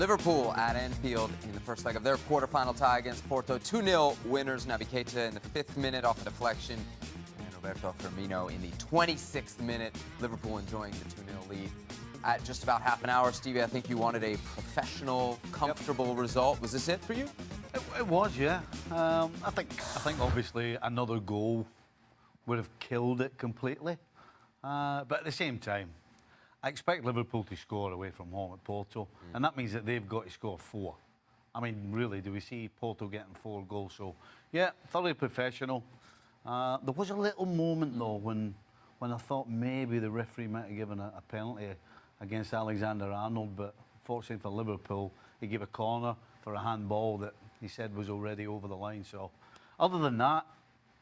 Liverpool at Anfield in the first leg of their quarterfinal tie against Porto. 2-0 winners. Naby Keita in the 5th minute off a deflection. And Roberto Firmino in the 26th minute. Liverpool enjoying the 2-0 lead. At just about half an hour, Stevie, I think you wanted a professional, comfortable result. Was this it for you? It was, yeah. I think obviously another goal would have killed it completely. But at the same time, I expect Liverpool to score away from home at Porto, and that means that they've got to score 4. I mean, really, do we see Porto getting 4 goals? So, yeah, thoroughly professional. There was a little moment, though, when I thought maybe the referee might have given a penalty against Alexander-Arnold, but fortunately for Liverpool, he gave a corner for a handball that he said was already over the line. So, other than that,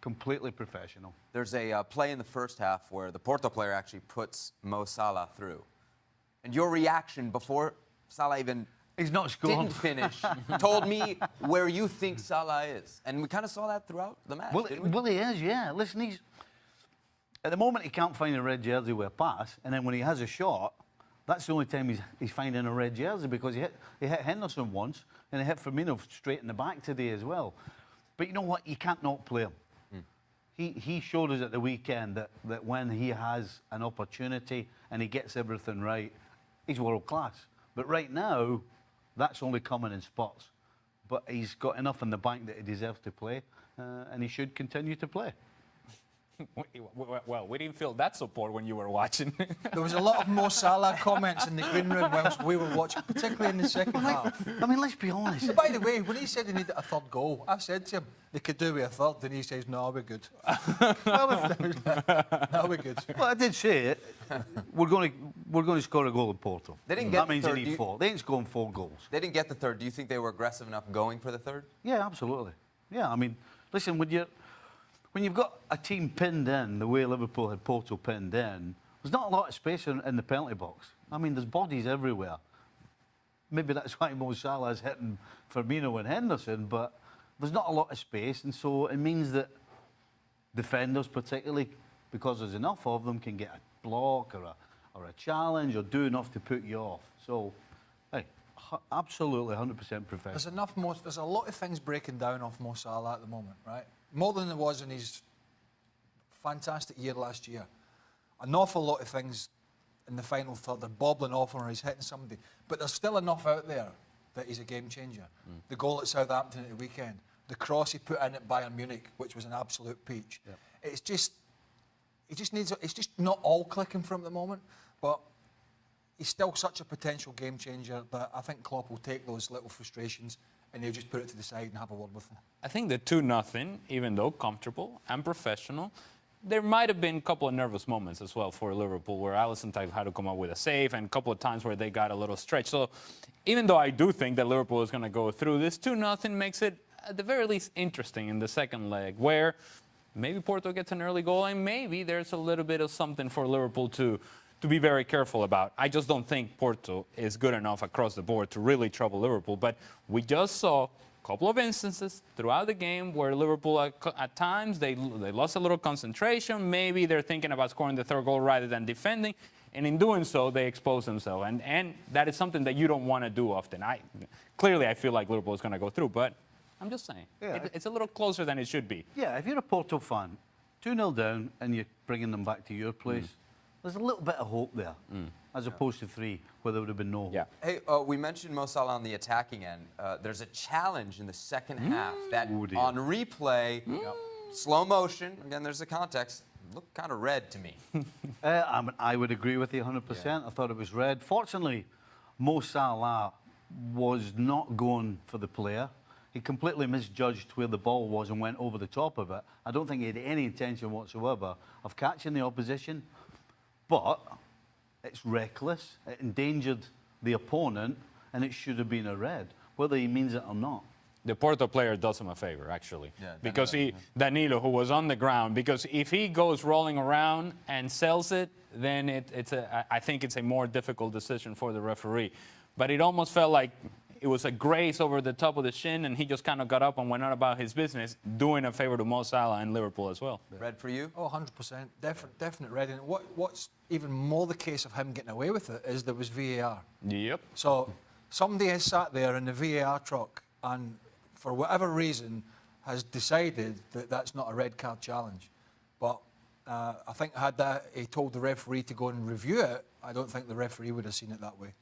completely professional. There's a play in the first half where the Porto player actually puts Mo Salah through. And your reaction before Salah even He's not scored. didn't finish told me where you think Salah is. And we kind of saw that throughout the match, didn't we? Well, he is, yeah. Listen, he's... At the moment, he can't find a red jersey with a pass, and then when he has a shot, that's the only time he's finding a red jersey, because he hit Henderson once, and he hit Firmino straight in the back today as well. But you know what? You can't not play him. He showed us at the weekend that when he has an opportunity and he gets everything right, he's world class. But right now, that's only coming in spots. But he's got enough in the bank that he deserves to play, and he should continue to play. Well, we didn't feel that support when you were watching. There was a lot of Mo Salah comments in the green room whilst we were watching, particularly in the second half. I mean, let's be honest. By the way, when he said he needed a third goal, I said to him, they could do with a third, and he says, no, we're good. No, we're good. Well, I did say it. We're going to score a goal at Porto. They didn't get that means the they third. need 4. They ain't scoring 4 goals. They didn't get the third. Do you think they were aggressive enough going for the third? Yeah, absolutely. Yeah, I mean, listen, when you've got a team pinned in the way Liverpool had Porto pinned in, there's not a lot of space in the penalty box. I mean, there's bodies everywhere. Maybe that's why Mo Salah's hitting Firmino and Henderson, but there's not a lot of space, and so it means that defenders, particularly because there's enough of them, can get a block or a challenge or do enough to put you off. So, hey, absolutely 100% professional. There's a lot of things breaking down off Mo Salah at the moment, right? More than there was in his fantastic year last year. An awful lot of things in the final third are bobbling off or he's hitting somebody. But there's still enough out there that he's a game changer. The goal at Southampton at the weekend, the cross he put in at Bayern Munich, which was an absolute peach. Yep. It's just not all clicking for him at the moment, but he's still such a potential game changer that I think Klopp will take those little frustrations and they'll just put it to the side and have a word with him. I think the 2-0, even though comfortable and professional, there might have been a couple of nervous moments as well for Liverpool, where Alisson had to come up with a save, and a couple of times where they got a little stretched. So even though I do think that Liverpool is going to go through, this 2-0 makes it, at the very least, interesting in the second leg, where maybe Porto gets an early goal, and maybe there's a little bit of something for Liverpool to be very careful about. I just don't think Porto is good enough across the board to really trouble Liverpool. But we just saw a couple of instances throughout the game where Liverpool, at times, they lost a little concentration. Maybe they're thinking about scoring the third goal rather than defending. And in doing so, they expose themselves. And that is something that you don't want to do often. Clearly, I feel like Liverpool is going to go through. But I'm just saying, it's a little closer than it should be. Yeah, if you're a Porto fan, 2-0 down and you're bringing them back to your place, there's a little bit of hope there, as opposed to 3, where there would have been no hope. Yeah. Hey, we mentioned Mo Salah on the attacking end. There's a challenge in the second half that on replay, slow motion, again, there's the context, looked kind of red to me. I would agree with you 100%. Yeah. I thought it was red. Fortunately, Mo Salah was not going for the player. He completely misjudged where the ball was and went over the top of it. I don't think he had any intention whatsoever of catching the opposition. But it's reckless, it endangered the opponent, and it should have been a red, whether he means it or not. The Porto player does him a favor, actually. Yeah, because Danilo, who was on the ground, because if he goes rolling around and sells it, then I think it's a more difficult decision for the referee. But it almost felt like it was a graze over the top of the shin, and he just kind of got up and went on about his business, doing a favor to Mo Salah and Liverpool as well. Red for you? Oh, 100%. Definite red. And what's even more the case of him getting away with it is there was VAR. Yep. So somebody has sat there in the VAR truck and, for whatever reason, has decided that that's not a red card challenge. But I think had he told the referee to go and review it, I don't think the referee would have seen it that way.